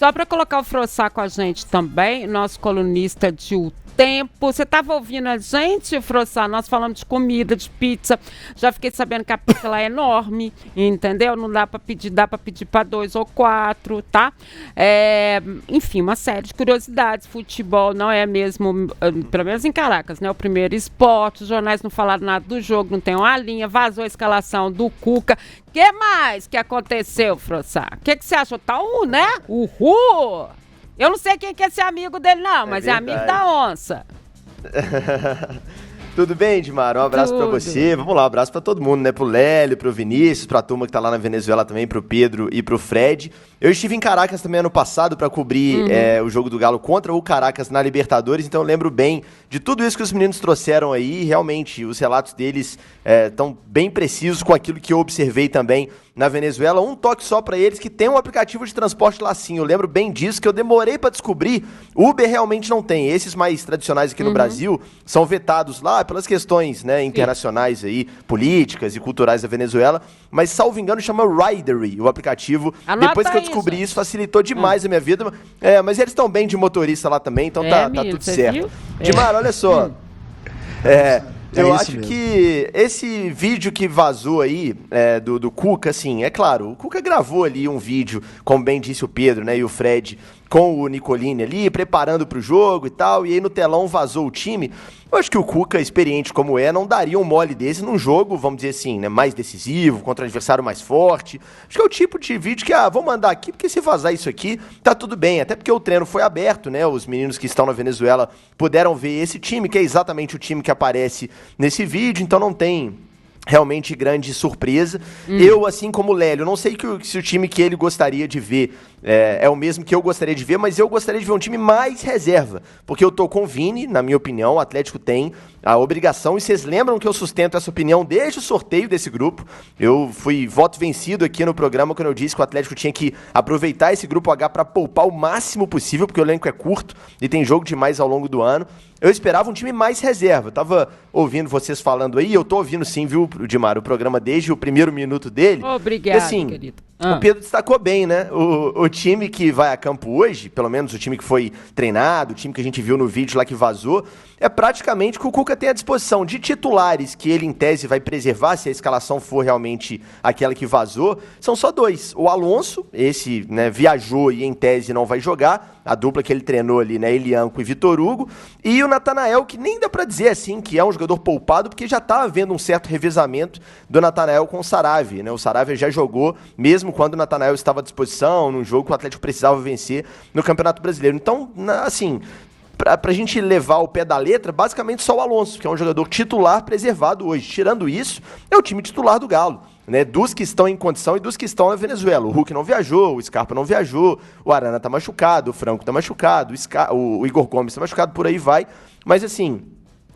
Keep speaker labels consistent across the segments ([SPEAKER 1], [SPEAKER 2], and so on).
[SPEAKER 1] Só para colocar o Frossá com a gente também, nosso colunista de O Tempo. Você estava ouvindo a gente, Frossá? Nós falamos de comida, de pizza. Já fiquei sabendo que a pizza lá é enorme, entendeu? Não dá para pedir, dá para pedir para 2 ou 4, tá? Enfim, uma série de curiosidades. Futebol não é mesmo, pelo menos em Caracas, né? O primeiro esporte. Os jornais não falaram nada do jogo, não tem uma linha. Vazou a escalação do Cuca. O que mais que aconteceu, Frossá? O que você achou? Tá né? Uhul! Eu não sei quem que é esse amigo dele, não, mas é amigo da onça.
[SPEAKER 2] Tudo bem, Edmar? Um abraço pra você. Vamos lá, um abraço pra todo mundo, né? Pro Lélio, pro Vinícius, pra turma que tá lá na Venezuela também, pro Pedro e pro Fred. Eu estive em Caracas também ano passado pra cobrir o jogo do Galo contra o Caracas na Libertadores, então eu lembro bem de tudo isso que os meninos trouxeram aí. Realmente, os relatos deles estão bem precisos com aquilo que eu observei também na Venezuela. Um toque só pra eles, que tem um aplicativo de transporte lá sim. Eu lembro bem disso, que eu demorei pra descobrir. Uber realmente não tem. Esses mais tradicionais aqui no Brasil são vetados lá pelas questões, né, internacionais aí, políticas e culturais da Venezuela. Mas, salvo engano, chama Ridery, o aplicativo.
[SPEAKER 1] Anota
[SPEAKER 2] depois que eu descobri isso, facilitou demais a minha vida. Mas eles estão bem de motorista lá também, então tá tudo certo.
[SPEAKER 1] Viu?
[SPEAKER 2] Dimar, olha só. Eu acho que esse vídeo que vazou aí do Cuca, assim, é claro, o Cuca gravou ali um vídeo, como bem disse o Pedro, né, e o Fred, com o Nicolini ali, preparando pro jogo e tal, e aí no telão vazou o time. Eu acho que o Cuca, experiente como não daria um mole desse num jogo, vamos dizer assim, né, mais decisivo, contra um adversário mais forte. Acho que é o tipo de vídeo que, vou mandar aqui, porque se vazar isso aqui, tá tudo bem. Até porque o treino foi aberto, né, os meninos que estão na Venezuela puderam ver esse time, que é exatamente o time que aparece nesse vídeo, então não tem realmente grande surpresa. Eu, assim como o Lélio, não sei se o time que ele gostaria de ver é o mesmo que eu gostaria de ver, mas eu gostaria de ver um time mais reserva, porque eu tô com o Vini, na minha opinião, o Atlético tem a obrigação, e vocês lembram que eu sustento essa opinião desde o sorteio desse grupo. Eu fui voto vencido aqui no programa quando eu disse que o Atlético tinha que aproveitar esse grupo H para poupar o máximo possível, porque o elenco é curto e tem jogo demais ao longo do ano. Eu esperava um time mais reserva. Eu tava ouvindo vocês falando aí, eu tô ouvindo sim, viu, Dimar, o programa desde o primeiro minuto dele.
[SPEAKER 1] Obrigado,
[SPEAKER 2] assim,
[SPEAKER 1] querido.
[SPEAKER 2] O Pedro destacou bem, né? O time que vai a campo hoje, pelo menos o time que foi treinado, o time que a gente viu no vídeo lá que vazou, é praticamente que o Cuca tem à disposição de titulares que ele, em tese, vai preservar, se a escalação for realmente aquela que vazou. São só 2. O Alonso, esse, né, viajou e, em tese, não vai jogar. A dupla que ele treinou ali, né, Elianco e Vitor Hugo. E o Natanael, que nem dá pra dizer, assim, que é um jogador poupado, porque já tá havendo um certo revezamento do Natanael com o Saravia, né? O Saravia já jogou, mesmo quando o Natanael estava à disposição, num jogo que o Atlético precisava vencer no Campeonato Brasileiro. Então, assim, pra gente levar o pé da letra, basicamente só o Alonso, que é um jogador titular preservado hoje. Tirando isso, é o time titular do Galo, né? Dos que estão em condição e dos que estão na Venezuela. O Hulk não viajou, o Scarpa não viajou, o Arana tá machucado, o Franco tá machucado, o Igor Gomes tá machucado, por aí vai. Mas, assim,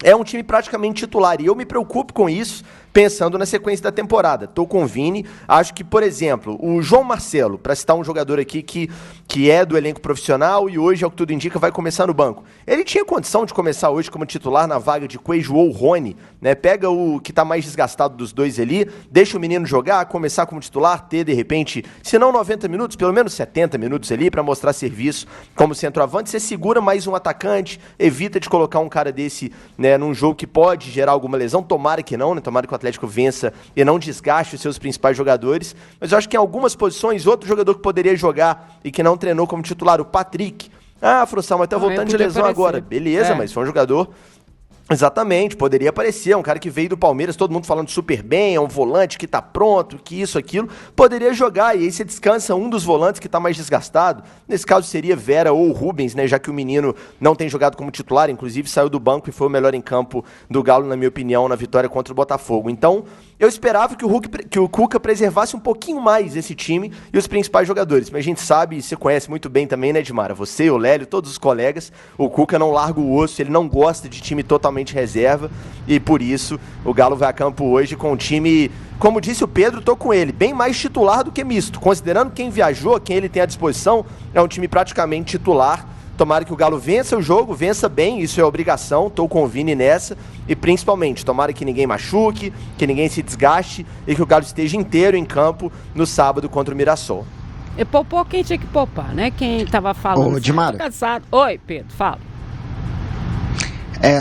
[SPEAKER 2] é um time praticamente titular, e eu me preocupo com isso, pensando na sequência da temporada. Tô com o Vini, acho que, por exemplo, o João Marcelo, para citar um jogador aqui que é do elenco profissional e hoje, ao que tudo indica, vai começar no banco. Ele tinha condição de começar hoje como titular na vaga de Coelho ou Rony, né? Pega o que tá mais desgastado dos dois ali, deixa o menino jogar, começar como titular, ter, de repente, se não 90 minutos, pelo menos 70 minutos ali, para mostrar serviço como centroavante. Você segura mais um atacante, evita de colocar um cara desse, né, num jogo que pode gerar alguma lesão. Tomara que não, né? Tomara que o Atlético vença e não desgaste os seus principais jogadores. Mas eu acho que em algumas posições, outro jogador que poderia jogar e que não treinou como titular, o Patrick. Frossão, mas tá voltando de lesão agora. Beleza, mas foi um jogador... Exatamente, poderia aparecer, um cara que veio do Palmeiras, todo mundo falando super bem, é um volante que tá pronto, que isso, aquilo, poderia jogar, e aí você descansa um dos volantes que tá mais desgastado, nesse caso seria Vera ou Rubens, né, já que o menino não tem jogado como titular, inclusive saiu do banco e foi o melhor em campo do Galo, na minha opinião, na vitória contra o Botafogo. Então, eu esperava que o Cuca preservasse um pouquinho mais esse time e os principais jogadores, mas a gente sabe, e você conhece muito bem também, né, Edmara, você, o Lélio, todos os colegas, o Cuca não larga o osso, ele não gosta de time totalmente reserva, e por isso o Galo vai a campo hoje com um time, como disse o Pedro, tô com ele, bem mais titular do que misto, considerando quem viajou, quem ele tem à disposição, é um time praticamente titular. Tomara que o Galo vença o jogo, vença bem, isso é obrigação, tô com o Vini nessa, e principalmente, tomara que ninguém machuque, que ninguém se desgaste e que o Galo esteja inteiro em campo no sábado contra o Mirassol.
[SPEAKER 1] E poupou quem tinha que poupar, né? Quem tava falando.
[SPEAKER 3] Ô, Dimara.
[SPEAKER 1] Cansado. Oi, Pedro, fala.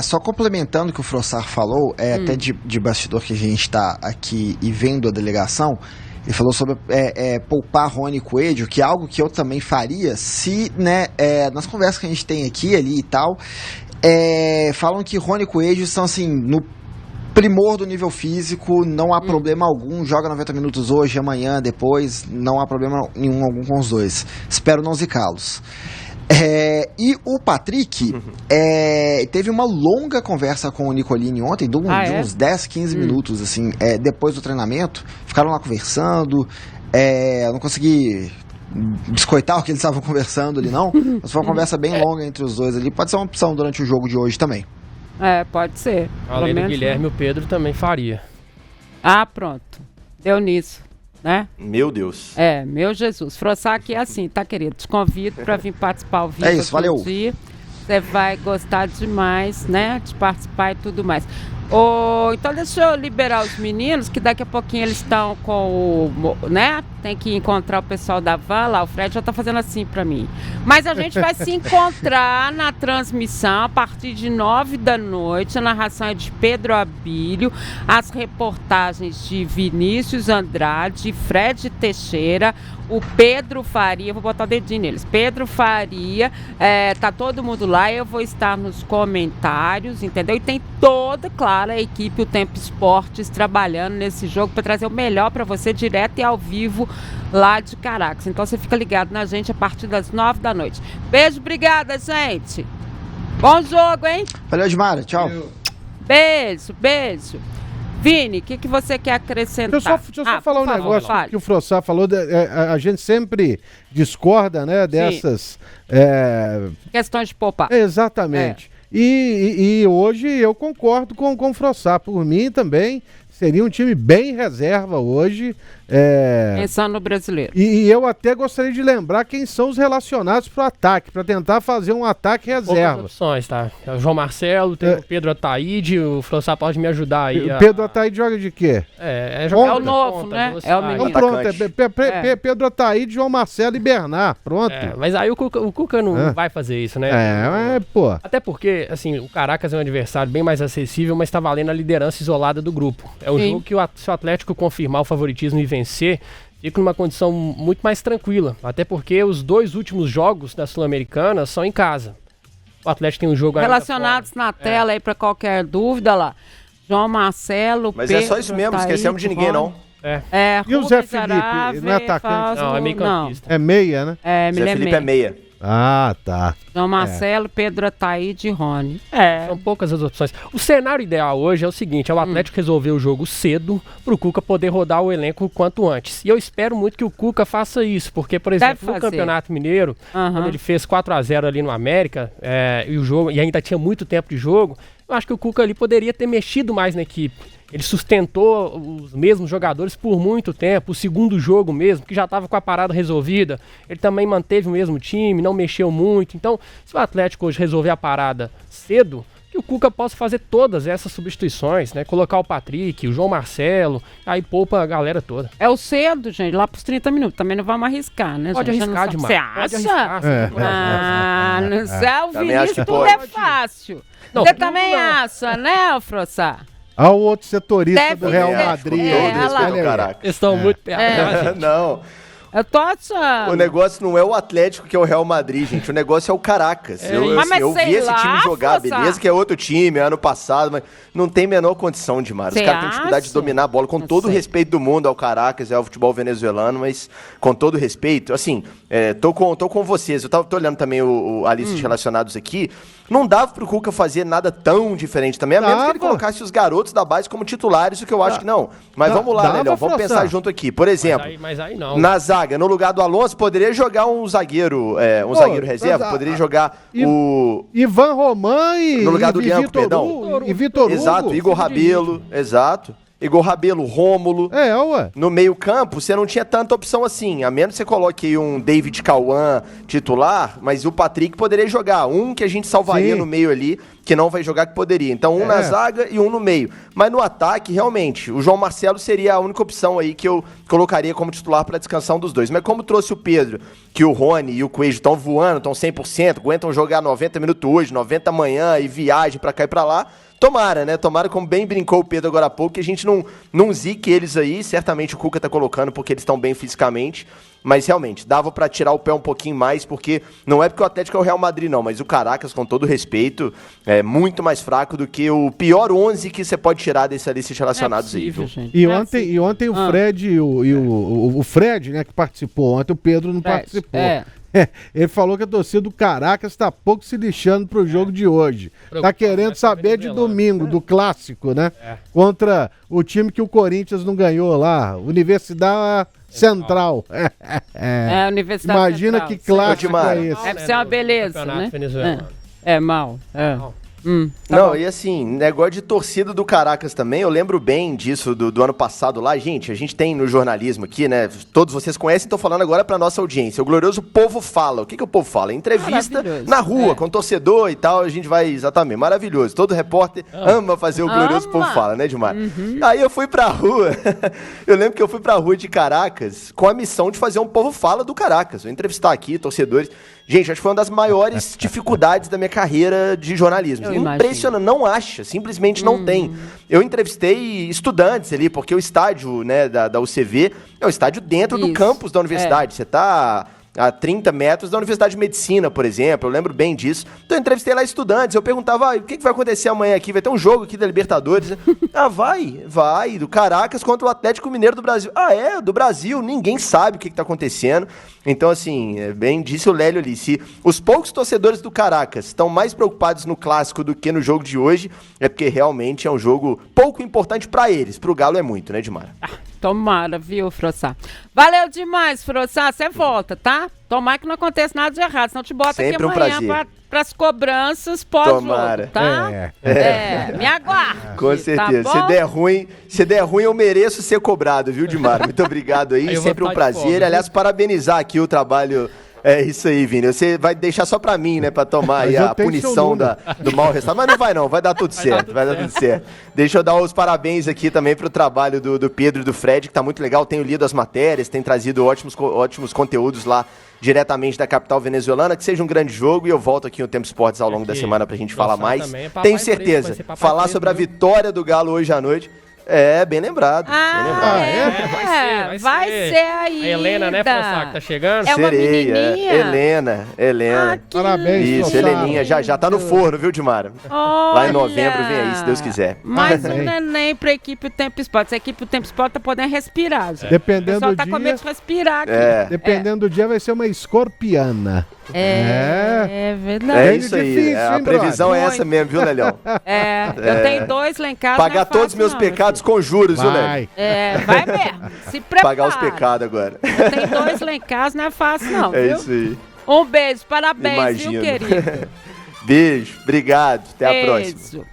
[SPEAKER 3] Só complementando o que o Frossar falou, até de bastidor que a gente tá aqui e vendo a delegação, ele falou sobre poupar Rony Coelho, que é algo que eu também faria se, né, nas conversas que a gente tem aqui, ali e tal, falam que Rony Coelho estão assim, no primor do nível físico, não há problema algum, joga 90 minutos hoje, amanhã, depois, não há problema nenhum algum com os dois. Espero não zicá-los. E o Patrick teve uma longa conversa com o Nicolini ontem, de uns 10, 15 minutos, assim, depois do treinamento. Ficaram lá conversando. Eu não consegui biscoitar o que eles estavam conversando ali, não. Mas foi uma conversa bem longa entre os dois ali. Pode ser uma opção durante o jogo de hoje também.
[SPEAKER 1] Pode ser.
[SPEAKER 4] Além do Guilherme, o Pedro também faria.
[SPEAKER 1] Pronto. Deu nisso. Né?
[SPEAKER 2] Meu Deus.
[SPEAKER 1] Meu Jesus. Frossar aqui é assim, tá, querido? Te convido para vir participar ao vivo.
[SPEAKER 3] É isso, valeu.
[SPEAKER 1] Você vai gostar demais, né? De participar e tudo mais. Então deixa eu liberar os meninos, que daqui a pouquinho eles estão com o... né? Tem que encontrar o pessoal da van lá. O Fred já tá fazendo assim pra mim. Mas a gente vai se encontrar na transmissão a partir de 9 da noite. A narração é de Pedro Abílio. As reportagens de Vinícius Andrade, Fred Teixeira, o Pedro Faria, vou botar o dedinho neles, Pedro Faria, tá todo mundo lá, eu vou estar nos comentários, entendeu? E tem toda, claro, a equipe, o Tempo Esportes, trabalhando nesse jogo para trazer o melhor para você, direto e ao vivo, lá de Caracas. Então você fica ligado na gente a partir das 9 da noite. Beijo, obrigada, gente. Bom jogo, hein?
[SPEAKER 3] Valeu, Dimara, tchau.
[SPEAKER 1] Beijo, beijo. Vini, o que você quer acrescentar?
[SPEAKER 5] Deixa eu só falar um negócio que o Frossar falou. A gente sempre discorda, né, dessas...
[SPEAKER 1] questões de poupar.
[SPEAKER 5] Exatamente. E hoje eu concordo com o Frossar. Por mim também seria um time bem reserva hoje.
[SPEAKER 1] Pensando no brasileiro.
[SPEAKER 5] E eu até gostaria de lembrar quem são os relacionados para o ataque, para tentar fazer um ataque reserva.
[SPEAKER 4] Poucas opções, tá? É o João Marcelo, tem o Pedro Ataíde, o Frossar pode me ajudar aí.
[SPEAKER 5] O Pedro Ataíde joga de quê?
[SPEAKER 1] É o novo,
[SPEAKER 4] ponta,
[SPEAKER 1] né? É o menino.
[SPEAKER 5] Então pronto, Pedro Ataíde, João Marcelo e Bernard, pronto.
[SPEAKER 4] Mas aí o Cuca não vai fazer isso, né?
[SPEAKER 5] Pô.
[SPEAKER 4] Até porque, assim, o Caracas é um adversário bem mais acessível, mas tá valendo a liderança isolada do grupo. É um jogo que se o Atlético confirmar o favoritismo e vencer, fica numa condição muito mais tranquila. Até porque os 2 últimos jogos da Sul-Americana são em casa. O Atlético tem um jogo
[SPEAKER 1] relacionados na tela aí para qualquer dúvida lá. João Marcelo,
[SPEAKER 2] mas
[SPEAKER 1] Pedro,
[SPEAKER 2] é só isso mesmo, não esquecemos de ninguém, não.
[SPEAKER 5] E o Zé Felipe, não é atacante?
[SPEAKER 4] Não, é meio campista.
[SPEAKER 5] É meia, né?
[SPEAKER 2] Zé Felipe é meia.
[SPEAKER 5] Ah, tá.
[SPEAKER 1] João Marcelo, Pedro Ataíde e Rony.
[SPEAKER 4] São poucas as opções. O cenário ideal hoje é o seguinte, é o Atlético resolver o jogo cedo pro Cuca poder rodar o elenco o quanto antes. E eu espero muito que o Cuca faça isso, porque, por exemplo, no Campeonato Mineiro, quando ele fez 4-0 ali no América, e ainda tinha muito tempo de jogo, eu acho que o Cuca ali poderia ter mexido mais na equipe. Ele sustentou os mesmos jogadores por muito tempo, o segundo jogo mesmo, que já estava com a parada resolvida. Ele também manteve o mesmo time, não mexeu muito. Então, se o Atlético hoje resolver a parada cedo, que o Cuca possa fazer todas essas substituições, né? Colocar o Patrick, o João Marcelo, aí poupa a galera toda.
[SPEAKER 1] É o cedo, gente, lá pros 30 minutos. Também não vamos arriscar, né?
[SPEAKER 4] Pode arriscar demais.
[SPEAKER 1] Você acha? Não sei, o
[SPEAKER 2] Também acho
[SPEAKER 1] Vinícius
[SPEAKER 2] que
[SPEAKER 1] tudo
[SPEAKER 2] pode.
[SPEAKER 1] é fácil. Você também acha, né, Frossar?
[SPEAKER 5] Olha o outro setorista do Real Madrid.
[SPEAKER 2] Caraca.
[SPEAKER 4] Eles estão muito perto.
[SPEAKER 2] Não.
[SPEAKER 1] Eu tô achando.
[SPEAKER 2] O negócio não é o Atlético que é o Real Madrid, gente. O negócio é o Caracas. Eu vi esse time jogar, beleza, que é outro time, ano passado, mas não tem menor condição de Os caras têm dificuldade de dominar a bola, com todo o respeito do mundo ao Caracas, ao futebol venezuelano, mas com todo o respeito, assim, tô com vocês. Eu tô olhando também a lista de relacionados aqui. Não dava pro Cuca fazer nada tão diferente também, a menos que ele colocasse os garotos da base como titulares, o que eu acho que não. Mas vamos lá, né, Léo? Vamos pensar junto aqui. Por exemplo,
[SPEAKER 4] mas aí não.
[SPEAKER 2] Na zaga, no lugar do Alonso, poderia jogar um zagueiro, zagueiro reserva, poderia jogar o...
[SPEAKER 5] Ivan Roman
[SPEAKER 2] no lugar do Lianco, perdão.
[SPEAKER 5] E Vitor Hugo.
[SPEAKER 2] Exato, Igor Rabelo, exato. Igor Rabelo, Rômulo.
[SPEAKER 5] Ué.
[SPEAKER 2] No meio-campo, você não tinha tanta opção assim. A menos que você coloque aí um David Cauã titular, mas o Patrick poderia jogar. Um que a gente salvaria no meio ali, que não vai jogar, que poderia. Então, um na zaga e um no meio. Mas no ataque, realmente, o João Marcelo seria a única opção aí que eu colocaria como titular para descansar um dos dois. Mas como trouxe o Pedro, que o Rony e o Coelho estão voando, estão 100%, aguentam jogar 90 minutos hoje, 90 amanhã e viagem para cá e para lá, tomara, né? Tomara, como bem brincou o Pedro agora há pouco, que a gente não zique eles aí. Certamente o Cuca tá colocando porque eles estão bem fisicamente. Mas realmente, dava pra tirar o pé um pouquinho mais, porque não é porque o Atlético é o Real Madrid, não. Mas o Caracas, com todo respeito, é muito mais fraco do que o pior 11 que você pode tirar desses relacionados aí, viu?
[SPEAKER 5] E ontem o Fred, o Fred, né, que participou ontem, o Pedro não participou. Ele falou que a torcida do Caracas está pouco se lixando pro jogo de hoje. Tá querendo saber de domingo, do clássico, né? Contra o time que o Corinthians não ganhou lá, Universidade Central.
[SPEAKER 1] Universidade
[SPEAKER 5] Imagina
[SPEAKER 1] Central.
[SPEAKER 5] que clássico é esse.
[SPEAKER 1] Deve ser uma beleza, né? Mal.
[SPEAKER 2] Não, e assim, negócio de torcida do Caracas também, eu lembro bem disso do ano passado lá, gente, a gente tem no jornalismo aqui, né, todos vocês conhecem, tô falando agora pra nossa audiência, o glorioso Povo Fala. O que o Povo Fala? Entrevista na rua, com torcedor e tal, a gente vai, exatamente, maravilhoso, todo repórter ama fazer o glorioso Povo Fala, né, Dilmar? Aí eu fui pra rua, eu lembro que eu fui pra rua de Caracas com a missão de fazer um Povo Fala do Caracas, eu entrevistar aqui torcedores. Gente, acho que foi uma das maiores dificuldades da minha carreira de jornalismo. Impressionante, não acha, simplesmente não tem. Eu entrevistei estudantes ali, porque o estádio, né, da UCV é o estádio dentro do campus da universidade. Você tá a 30 metros da Universidade de Medicina, por exemplo, eu lembro bem disso. Então eu entrevistei lá estudantes, eu perguntava, o que vai acontecer amanhã aqui? Vai ter um jogo aqui da Libertadores, né? Vai, do Caracas contra o Atlético Mineiro do Brasil. Do Brasil, ninguém sabe o que tá acontecendo. Então, assim, bem disse o Lélio ali, se os poucos torcedores do Caracas estão mais preocupados no clássico do que no jogo de hoje, é porque realmente é um jogo pouco importante pra eles. Pro Galo é muito, né, Dimara?
[SPEAKER 1] Tomara, viu, Frossá? Valeu demais, Frossá. Você volta, tá? Tomara que não aconteça nada de errado, senão te bota
[SPEAKER 2] sempre
[SPEAKER 1] aqui amanhã pras cobranças pós-jogo, tá? Me aguarde.
[SPEAKER 2] Com certeza.
[SPEAKER 1] Tá
[SPEAKER 2] se der ruim, eu mereço ser cobrado, viu, Dimara? Muito obrigado aí, sempre um prazer. Aliás, parabenizar aqui o trabalho. É isso aí, Vini. Você vai deixar só pra mim, né? Pra tomar aí a punição do mau resultado. Mas não, vai dar tudo certo. Vai dar tudo certo. Deixa eu dar os parabéns aqui também pro trabalho do Pedro e do Fred, que tá muito legal. Tenho lido as matérias, tem trazido ótimos conteúdos lá diretamente da capital venezuelana. Que seja um grande jogo e eu volto aqui no Tempo Esportes ao longo da semana pra gente falar mais. Tenho certeza. Falar sobre a vitória do Galo hoje à noite. Bem lembrado.
[SPEAKER 1] Vai ser aí.
[SPEAKER 4] A Helena, né, Frossá, que tá chegando?
[SPEAKER 1] Menininha?
[SPEAKER 2] Helena.
[SPEAKER 5] Parabéns,
[SPEAKER 2] isso, Heleninha, já tá no forno, viu, Dimara? Lá em novembro vem aí, se Deus quiser.
[SPEAKER 1] Mais um neném pra equipe do Tempo Esportes. A equipe do Tempo Esportes tá podendo respirar, gente.
[SPEAKER 5] Dependendo do dia...
[SPEAKER 1] O pessoal tá com medo de respirar aqui.
[SPEAKER 5] Dependendo do dia, vai ser uma escorpiana.
[SPEAKER 1] É verdade.
[SPEAKER 2] É isso aí.
[SPEAKER 5] Difícil,
[SPEAKER 2] a previsão é essa mesmo, viu, Lelhão?
[SPEAKER 1] Eu tenho 2 lá em casa.
[SPEAKER 2] Pagar todos os meus pecados com juros, viu, Lélio?
[SPEAKER 1] Vai mesmo. Se prepara.
[SPEAKER 2] Pagar os pecados agora.
[SPEAKER 1] Eu tenho 2 lá em casa, não é fácil, não. Viu?
[SPEAKER 2] Isso aí.
[SPEAKER 1] Um beijo, parabéns, viu, querido?
[SPEAKER 2] Beijo, obrigado. Até a próxima.